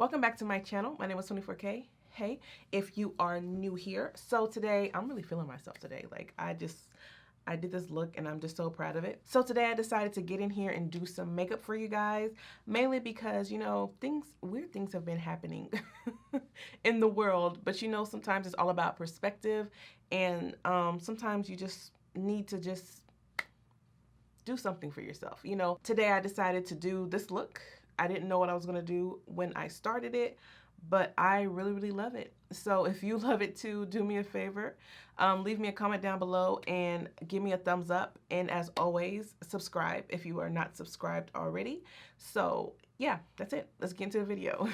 Welcome back to my channel. My name is 24K. Hey, if you are new here. So today, I'm really feeling myself today. Like I did this look and I'm just so proud of it. So today I decided to get in here and do some makeup for you guys, mainly because, you know, weird things have been happening in the world, but you know, sometimes it's all about perspective, and sometimes you just need to just do something for yourself. You know, today I decided to do this look. I didn't know what I was going to do when I started it, but I really love it. So if you love it too, do me a favor, leave me a comment down below and give me a thumbs up. And as always, subscribe if you are not subscribed already. So yeah, that's it. Let's get into the video.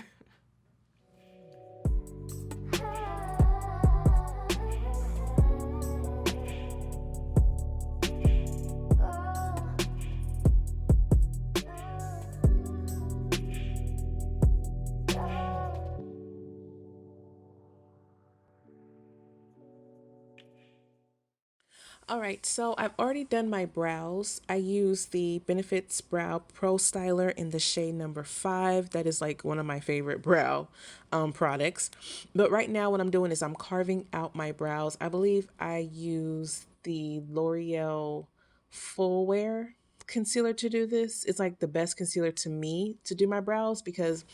Alright, so I've already done my brows. I use the Benefits Brow Pro Styler in the shade number 5. That is like one of my favorite brow products. But right now what I'm doing is I'm carving out my brows. I believe I use the L'Oreal Full Wear concealer to do this. It's like the best concealer to me to do my brows because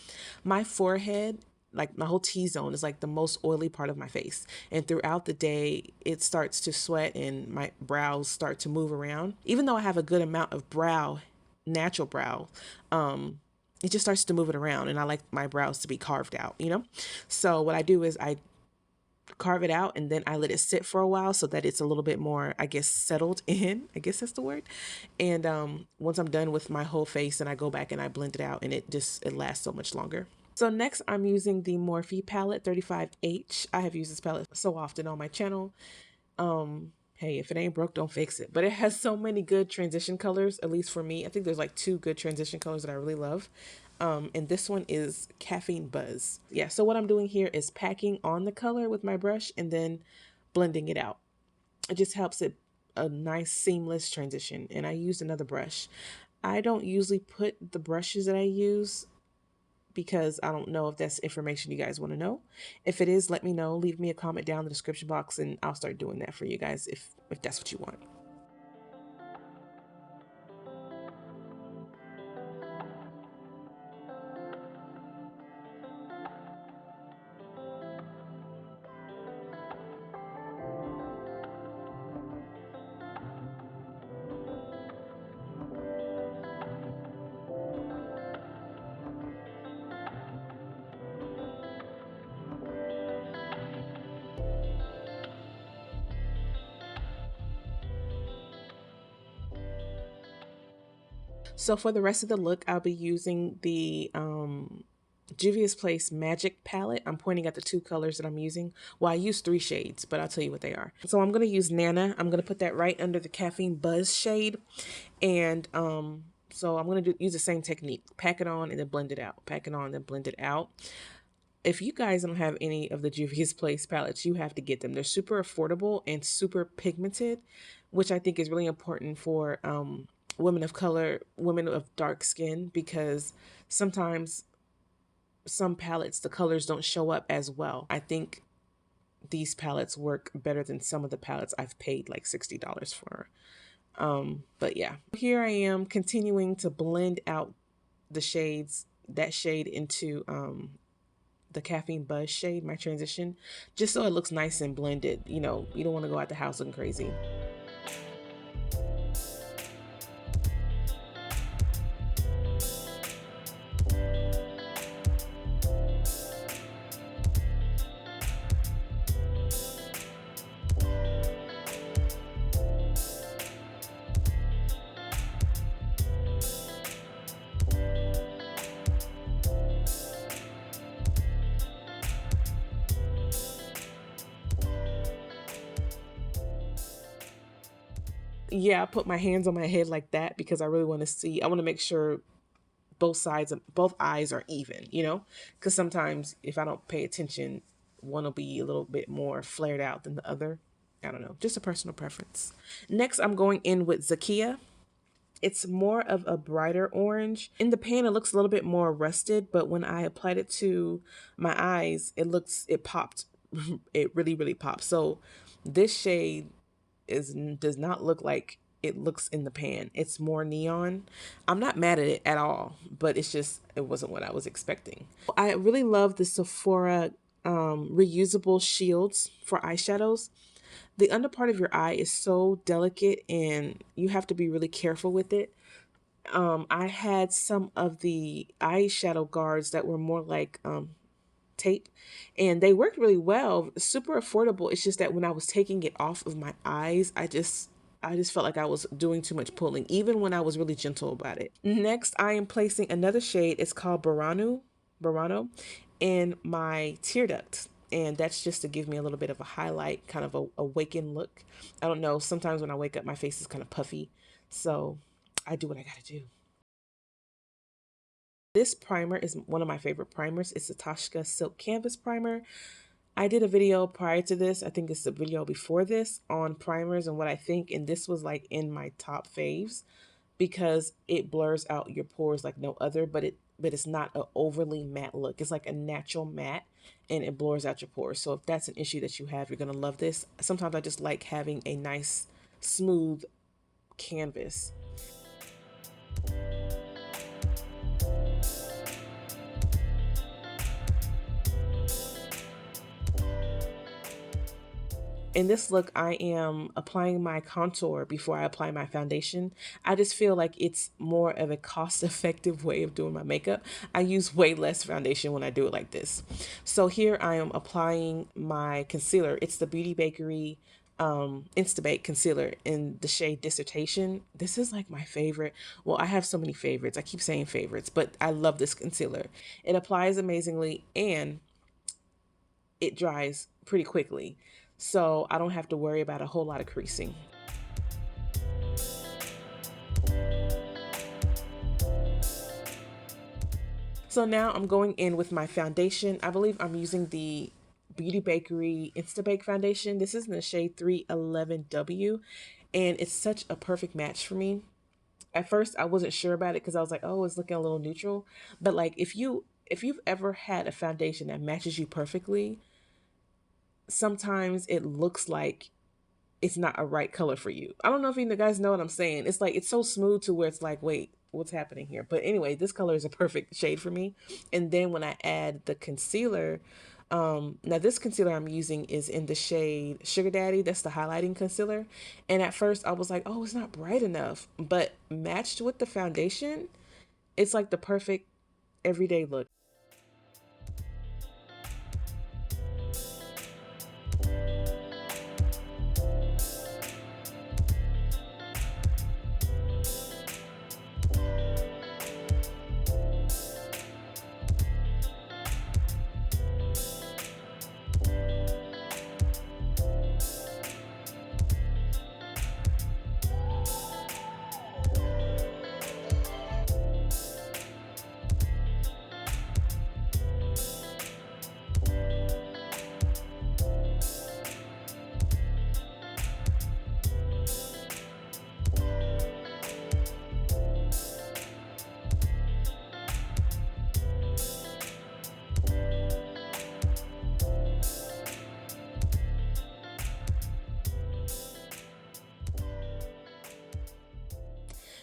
my forehead, like my whole T-zone, is like the most oily part of my face, and throughout the day it starts to sweat and my brows start to move around. Even though I have a good amount of natural brow, it just starts to move it around, and I like my brows to be carved out, you know. So what I do is I carve it out and then I let it sit for a while so that it's a little bit more, I guess, settled in, I guess that's the word. And once I'm done with my whole face, and I go back and I blend it out, and it lasts so much longer. So next I'm using the Morphe palette 35H. I have used this palette so often on my channel. Hey, if it ain't broke, don't fix it. But it has so many good transition colors, at least for me. I think there's like 2 good transition colors that I really love. And this one is Caffeine Buzz. Yeah, so what I'm doing here is packing on the color with my brush and then blending it out. It just helps it a nice seamless transition. And I used another brush. I don't usually put the brushes that I use because I don't know if that's information you guys want to know. If it is, let me know. Leave me a comment down in the description box and I'll start doing that for you guys if that's what you want. So for the rest of the look, I'll be using the Juvia's Place Magic palette. I'm pointing at the 2 colors that I'm using. Well, I use 3 shades, but I'll tell you what they are. So I'm going to use Nana. I'm going to put that right under the Caffeine Buzz shade. And so I'm going to use the same technique. Pack it on and then blend it out. Pack it on and then blend it out. If you guys don't have any of the Juvia's Place palettes, you have to get them. They're super affordable and super pigmented, which I think is really important for women of color, women of dark skin, because sometimes some palettes, the colors don't show up as well. I think these palettes work better than some of the palettes I've paid like $60 for. But yeah, here I am continuing to blend out the shades, that shade into the Caffeine Buzz shade, my transition, just so it looks nice and blended. You know, you don't want to go out the house looking crazy. Yeah, I put my hands on my head like that because I really want to see, I want to make sure both eyes are even, you know, because sometimes if I don't pay attention, one will be a little bit more flared out than the other. I don't know, just a personal preference. Next, I'm going in with Zakia It's more of a brighter orange. In the pan, it looks a little bit more rusted, but when I applied it to my eyes, it popped. It really, really popped. So this shade does not look like it looks in the pan. It's more neon. I'm not mad at it at all, but it wasn't what I was expecting. I really love the Sephora reusable shields for eyeshadows. The under part of your eye is so delicate and you have to be really careful with it. I had some of the eyeshadow guards that were more like tape, and they worked really well, super affordable. It's just that when I was taking it off of my eyes, I just felt like I was doing too much pulling, even when I was really gentle about it. Next, I am placing another shade. It's called Burano in my tear duct. And that's just to give me a little bit of a highlight, kind of a awakened look. I don't know, sometimes when I wake up, my face is kind of puffy. So I do what I gotta do. This primer is one of my favorite primers. It's the Tatcha Silk Canvas Primer. I did a video prior to this, I think it's the video before this, on primers and what I think, and this was like in my top faves because it blurs out your pores like no other, but it's not an overly matte look. It's like a natural matte and it blurs out your pores. So if that's an issue that you have, you're gonna love this. Sometimes I just like having a nice, smooth canvas. In this look, I am applying my contour before I apply my foundation. I just feel like it's more of a cost-effective way of doing my makeup. I use way less foundation when I do it like this. So here I am applying my concealer. It's the Beauty Bakerie InstaBake concealer in the shade Dissertation. This is like my favorite. Well, I have so many favorites. I keep saying favorites, but I love this concealer. It applies amazingly and it dries pretty quickly. So I don't have to worry about a whole lot of creasing. So now I'm going in with my foundation. I believe I'm using the Beauty Bakerie InstaBake foundation. This is in the shade 311W, and it's such a perfect match for me. At first, I wasn't sure about it because I was like, oh, it's looking a little neutral. But like, if you've ever had a foundation that matches you perfectly, sometimes it looks like it's not a right color for you. I don't know if you guys know what I'm saying. It's like, it's so smooth to where it's like, wait, what's happening here? But anyway, this color is a perfect shade for me. And then when I add the concealer, now this concealer I'm using is in the shade Sugar Daddy. That's the highlighting concealer. And at first I was like, oh, it's not bright enough. But matched with the foundation, it's like the perfect everyday look.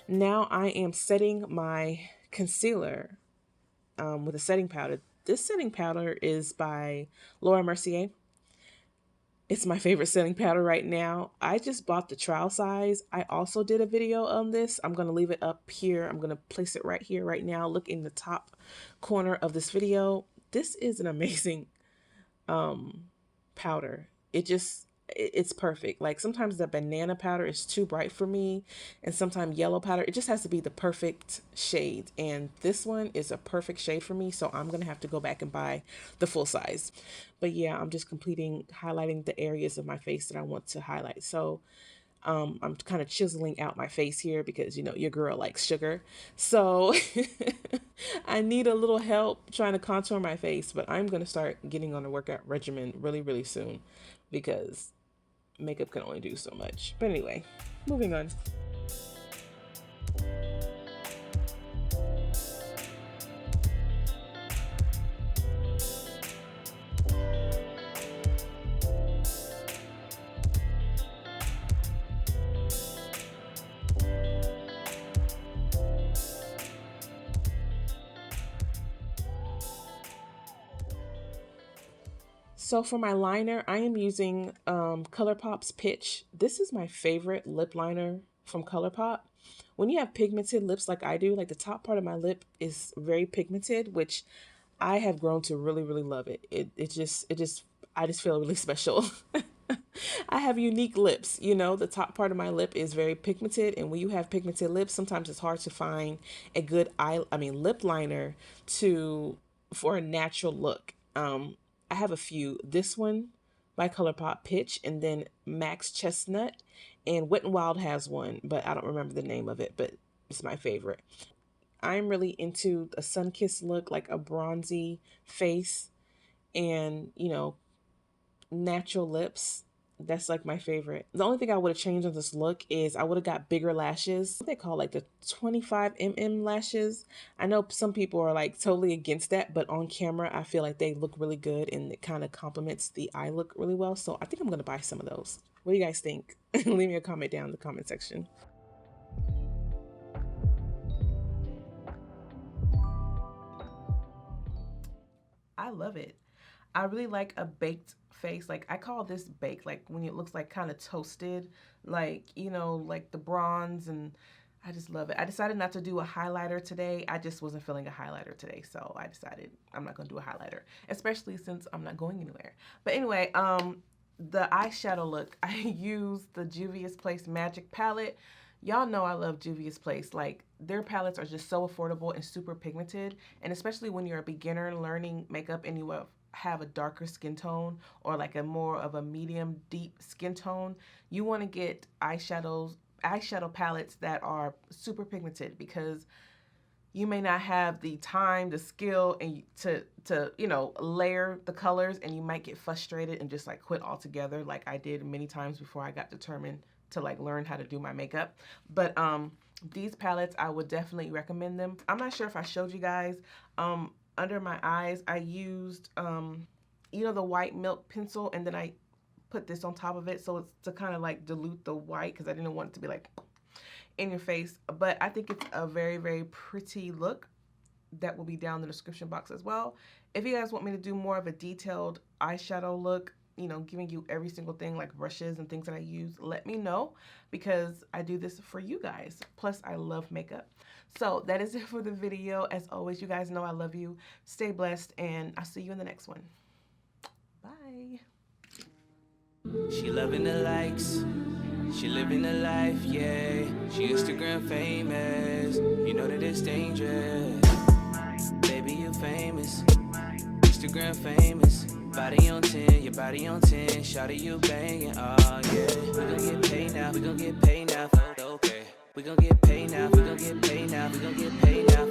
Now I am setting my concealer with a setting powder. This setting powder is by Mercier. It's my favorite setting powder right now. I just bought the trial size. I also did a video on this. I'm going to leave it up here. I'm going to place it right here, right now. Look in the top corner of this video. This is an amazing powder. It's perfect. Like sometimes the banana powder is too bright for me, and sometimes yellow powder, it just has to be the perfect shade, and this one is a perfect shade for me, so I'm gonna have to go back and buy the full size. But yeah, I'm just highlighting the areas of my face that I want to highlight. So I'm kind of chiseling out my face here because, you know, your girl likes sugar. So I need a little help trying to contour my face, but I'm going to start getting on a workout regimen really, really soon because makeup can only do so much. But anyway, moving on. So for my liner, I am using ColourPop's Pitch. This is my favorite lip liner from ColourPop. When you have pigmented lips like I do, like the top part of my lip is very pigmented, which I have grown to really, really love it. I just feel really special. I have unique lips, you know, the top part of my lip is very pigmented, and when you have pigmented lips, sometimes it's hard to find a good lip liner for a natural look. I have a few. This one by ColourPop Pitch, and then Max Chestnut, and Wet n Wild has one, but I don't remember the name of it, but it's my favorite. I'm really into a sun-kissed look, like a bronzy face and, you know, natural lips. That's like my favorite. The only thing I would have changed on this look is I would have got bigger lashes. What they call like the 25 lashes. I know some people are like totally against that, but on camera I feel like they look really good and it kind of complements the eye look really well. So I think I'm gonna buy some of those. What do you guys think? Leave me a comment down in the comment section. I love it. I really like a baked face. Like I call this baked, like when it looks like kind of toasted, like, you know, like the bronze, and I just love it. I decided not to do a highlighter today. I just wasn't feeling a highlighter today, so I decided I'm not gonna do a highlighter, especially since I'm not going anywhere. But anyway, the eyeshadow look, I used the Juvia's Place Magic palette. Y'all know I love Juvia's Place. Like, their palettes are just so affordable and super pigmented, and especially when you're a beginner learning makeup and you have a darker skin tone or like a more of a medium deep skin tone, you want to get eyeshadow palettes that are super pigmented, because you may not have the time, the skill, and to you know, layer the colors, and you might get frustrated and just like quit altogether, like I did many times before I got determined to like learn how to do my makeup. But these palettes, I would definitely recommend them. I'm not sure if I showed you guys, under my eyes I used you know, the white milk pencil, and then I put this on top of it, so it's to kind of like dilute the white, because I didn't want it to be like in your face. But I think it's a very, very pretty look. That will be down in the description box as well. If you guys want me to do more of a detailed eyeshadow look, you know, giving you every single thing like brushes and things that I use, let me know, because I do this for you guys. Plus I love makeup. So that is it for the video. As always, you guys know I love you. Stay blessed, and I'll see you in the next one. Bye. She loving the likes, she living the life, yeah. She Instagram famous, you know that it's dangerous. Baby, you famous, Instagram famous. Body on 10, your body on 10. Shawty, you banging, oh yeah. We gon' get paid now, we gon' get paid now, okay. We gon' get paid now, we gon' get paid now, we gon' get paid now,